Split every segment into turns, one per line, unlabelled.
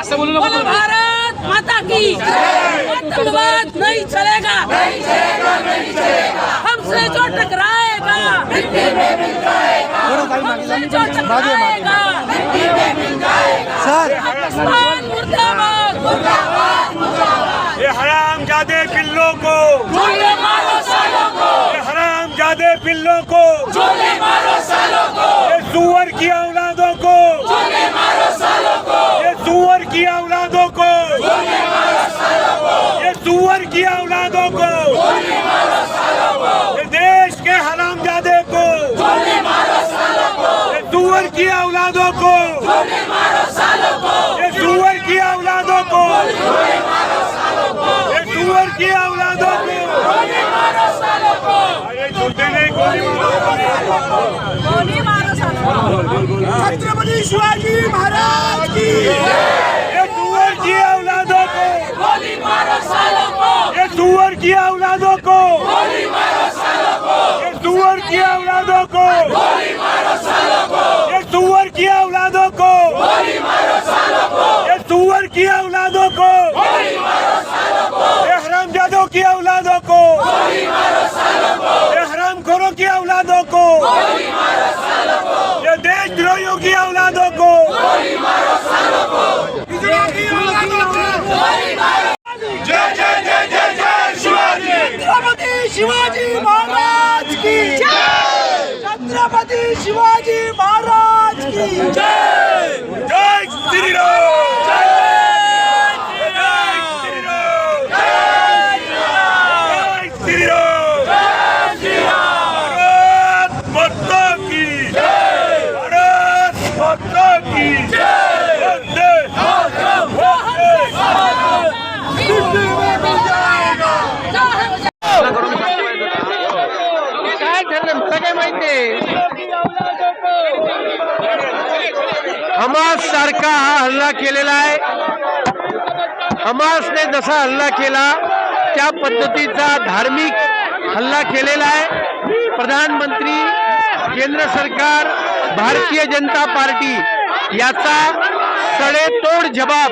असं बोलू नको।
भारत माता की आतंकवाद नहीं चलेगा, हमसे जो टकराएगा, हमसे जो टकराएगा, पाकिस्तान मुर्दाबाद,
ये हरामजादे पिल्लों को
गोली मारो सालों को,
ये हरामजादे पिल्लों को
गोली मारो सालों को,
ये सुअर की औलादों को
गोली मारो सालों को,
ये सुअर की औलादों को
गोली मारो सालों को,
ये सुअर की औलादों को
गोली मारो सालों को,
ये देश के हरामजादे को
गोली मारो सालों को,
ये सुअर की औलादों को
गोली मारो सालों को,
ये सुअर की औलादों को
गोली मारो सालों को,
ये सुअर की औलादों को
गोली मारो सालों को,
अरे छोटे नहीं गोली मारो।
गोली मारो सालों को।
छत्रपति शिवाजी महाराज की ये सुअर की औलादों को
गोली मारो सालों को,
ये सुअर की औलादों को
गोली मारो सालों को,
ये सुअर की औलादों को
गोली मारो सालों को,
ये सुअर की औलादों को
गोली मारो सालों को,
ये सुअर की औलादों को
गोली मारो सालों को,
ये हरामजादों की औलादों को
गोली मारो सालों को,
ये हरामखोरों की औलादों को
गोली मारो सालों को,
ये देशद्रोहियों की औलादों को
गोली मारो सालों को,
की औलादों को
गोली मारो।
जय जय जय जय जय शिवाजी। छत्रपति शिवाजी महाराज की जय। छत्रपति शिवाजी महाराज की जय। जय श्री राम। जय श्री राम। जय श्री राम। भारत माता की जय। भारत माता की जय। वंदे
काय ठरलं मला काय माहिती। हमास सारखा हा हल्ला केलेला आहे। हमासने जसा हल्ला केला त्या पद्धतीचा धार्मिक हल्ला केलेला आहे। प्रधानमंत्री, केंद्र सरकार, भारतीय जनता पार्टी याचा सडेतोड जबाब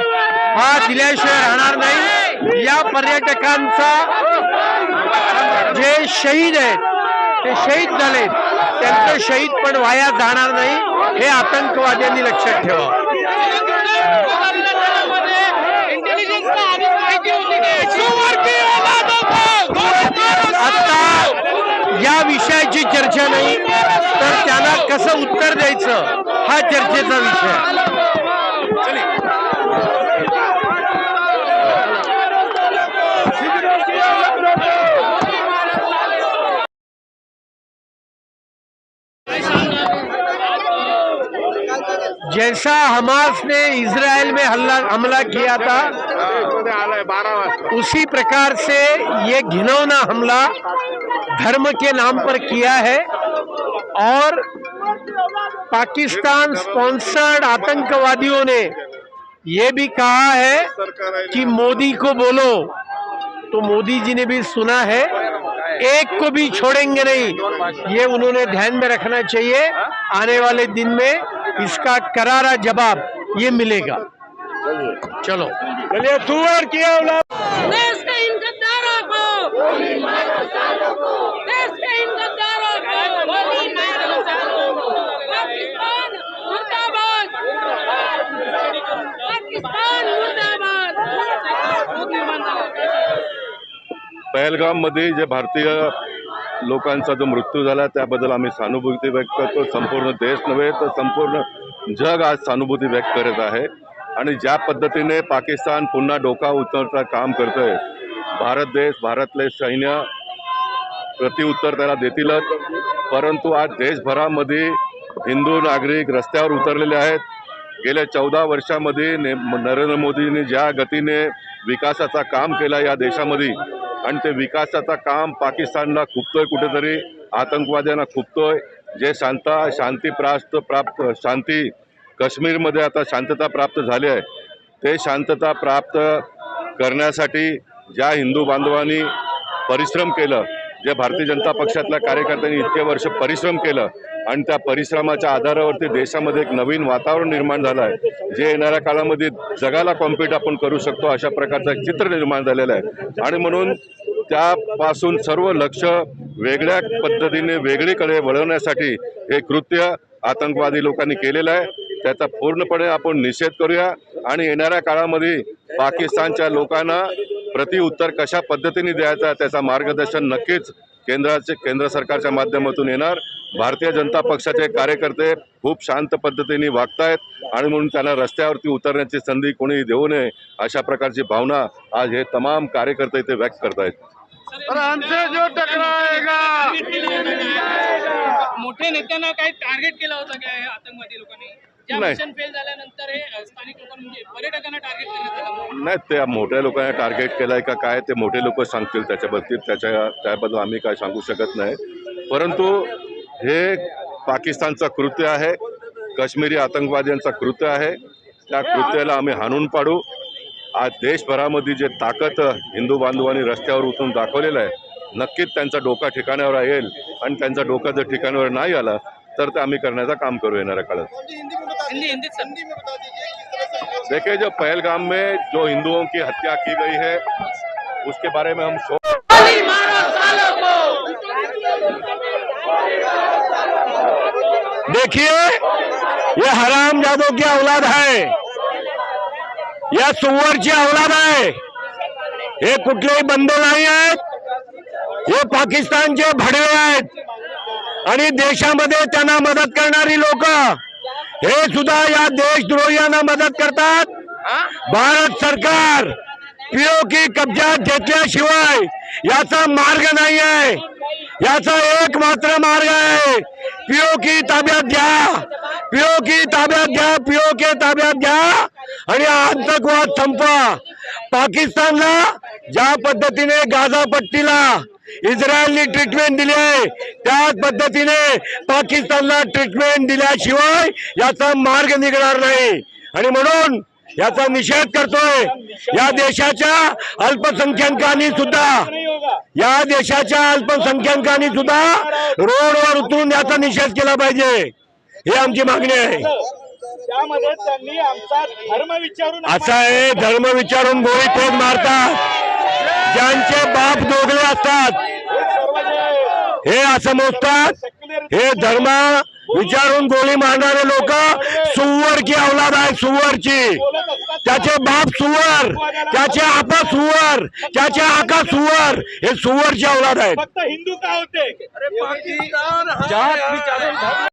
हा दिल्याशिवाय राहणार नाही। या पर्यटकांचा जे शहीद आहेत ते शहीद झाले, त्यांचं शहीद पण वाया जाणार नाही हे आतंकवाद्यांनी लक्षात ठेवावं। आता या विषयाची चर्चा नाही तर त्यांना कसं उत्तर द्यायचं हा चर्चेचा विषय आहे। जैसा हमास ने इजराइल में हमला किया था उसी प्रकार से ये घिनौना हमला धर्म के नाम पर किया है और पाकिस्तान स्पॉन्सर्ड आतंकवादियों ने ये भी कहा है कि मोदी को बोलो, तो मोदी जी ने भी सुना है, एक को भी छोड़ेंगे नहीं। ये उन्होंने ध्यान में रखना चाहिए। आने वाले दिन में इसका करारा जवाब ये मिलेगा। चलो
चलिए सुअर की औलाद।
देश के इन गद्दारों को गोली मारो सालों को, देश के इन गद्दारों को गोली मारो सालों को। पाकिस्तान मुर्दाबाद, पाकिस्तान मुर्दाबाद।
पहलगाम मध्ये जे भारतीय लोकांचा जो मृत्यू झाला त्याबद्दल आम्ही सहानुभूती व्यक्त करतो। संपूर्ण देश नव्हे तर संपूर्ण जग आज सहानुभूती व्यक्त करत आहे आणि ज्या पद्धतीने पाकिस्तान पुन्हा डोका उचलण्याचं काम करतोय, भारत देश, भारतले सैन्य प्रत्युत्तर त्याला देतीलच। परंतु आज देशभरामध्ये हिंदू नागरिक रस्त्यावर उतरलेले आहेत। गेल्या 14 वर्षामध्ये नरेंद्र मोदींनी ज्या गतीने विकासाचा काम केला या देशामध्ये आणि ते विकासाचा काम पाकिस्तानला खुपतोय, कुठेतरी आतंकवाद्यांना खुपतोय। जे शांती प्राप्त काश्मीरमध्ये आता शांतता प्राप्त झाली आहे, ते शांतता प्राप्त करण्यासाठी ज्या हिंदू बांधवांनी परिश्रम केलं, जे भारतीय जनता पक्षातल्या कार्यकर्त्यांनी इतके वर्ष परिश्रम केलं, आणि त्या परिश्रमाच्या आधारावरती देशामध्ये एक नवीन वातावरण निर्माण झालं आहे, जे येणाऱ्या काळामध्ये जगाला कॉम्पिट आपण करू शकतो अशा प्रकारचं एक चित्र निर्माण झालेलं आहे. आणि म्हणून त्यापासून सर्व लक्ष वेगळ्या पद्धतीने वेगळीकडे वळवण्यासाठी हे कृत्य आतंकवादी लोकांनी केलेलं आहे. त्याचा पूर्णपणे आपण निषेध करूया आणि येणाऱ्या काळामध्ये पाकिस्तानच्या लोकांना प्रतिउत्तर कशा पद्धतीने द्यायचा त्याचा मार्गदर्शन नक्कीच केंद्र सरकारच्या माध्यमातून येणार. भारतीय जनता पक्षाचे कार्यकर्ते खूप शांत पद्धतीने वागतायत आणि म्हणून त्यांना रस्त्यावरती उतरण्याची संधी कोणी देऊ नये अशा प्रकारची भावना आज हे तमाम कार्यकर्ते इथे व्यक्त करतायत.
मोठ्या नेत्यांना काही टार्गेट केलं होतं काय आतंकवादी लोकांनी? ज्या
नाही.
मिशन फेल झाल्यानंतर हे स्थानिक लोकांना म्हणजे पर्यटकांना टार्गेट करण्यात आलं.
नाही, त्या मोठ्या लोकांना टार्गेट केलंय का काय ते मोठे लोक सांगतील त्याच्या बाबतीत. त्याबद्दल आम्ही काय सांगू शकत नाही. परंतु हे पाकिस्तानचं कृत्य आहे, काश्मीरी आतंकवाद्यांचं कृत्य आहे. त्या कृत्याला आम्ही हाणून पाडू. आज देशभरामध्ये जे ताकद हिंदू बांधवांनी रस्त्यावर उतरून दाखवलेलं आहे, नक्कीच त्यांचा डोका ठिकाणावर येईल आणि त्यांचा डोका जर ठिकाणावर नाही आला तर ते आम्ही करण्याचं काम करू येणाऱ्या काळात. देखिए, जो पहलगाम में जो हिंदुओं की हत्या की गई है उसके बारे में हम
देखिए, ये हरामजादों की औलाद है, या सुअरची औलाद आहे. हे कुठलेही बंदे नाही आहेत, हे पाकिस्तानचे भडवे आहेत आणि देशामध्ये त्यांना मदत करणारी लोक हे सुद्धा या देशद्रोहियांना मदत करतात. भारत सरकार पीओके कब्जात घेतल्याशिवाय याचा मार्ग नाही आहे. याचा एक मात्र मार्ग आहे, पीओके ताब्यात घ्या, पीओके ताब्यात घ्या, पीओके ताब्यात घ्या आणि आतंकवाद संपवा. पाकिस्तानला ज्या पद्धतीने गाझा पट्टीला इस्रायलने ट्रीटमेंट दिली आहे त्याच पद्धतीने पाकिस्तानला ट्रीटमेंट दिल्याशिवाय याचा मार्ग निघणार नाही. आणि म्हणून याचा निषेध करतोय. या देशाच्या अल्पसंख्याकांनी सुद्धा रोडवर उतरून याचा निषेध केला पाहिजे, ही आमची मागणी आहे.
त्यामध्ये त्यांनी आमचा धर्म विचारून
असा आहे, धर्म विचारून गोळी तोड मारतात. ज्यांचे बाप दोघले असतात हे असं मोजतात. हे धर्म विचारून गोळी मारणारे लोक सुअर की औलाद आहे, सुअरची. त्याचे बाप सुअर, त्याचे आपा सुअर, त्याचे आका सुअर, हे सुअरची औलाद आहेत.
फक्त हिंदू का होते?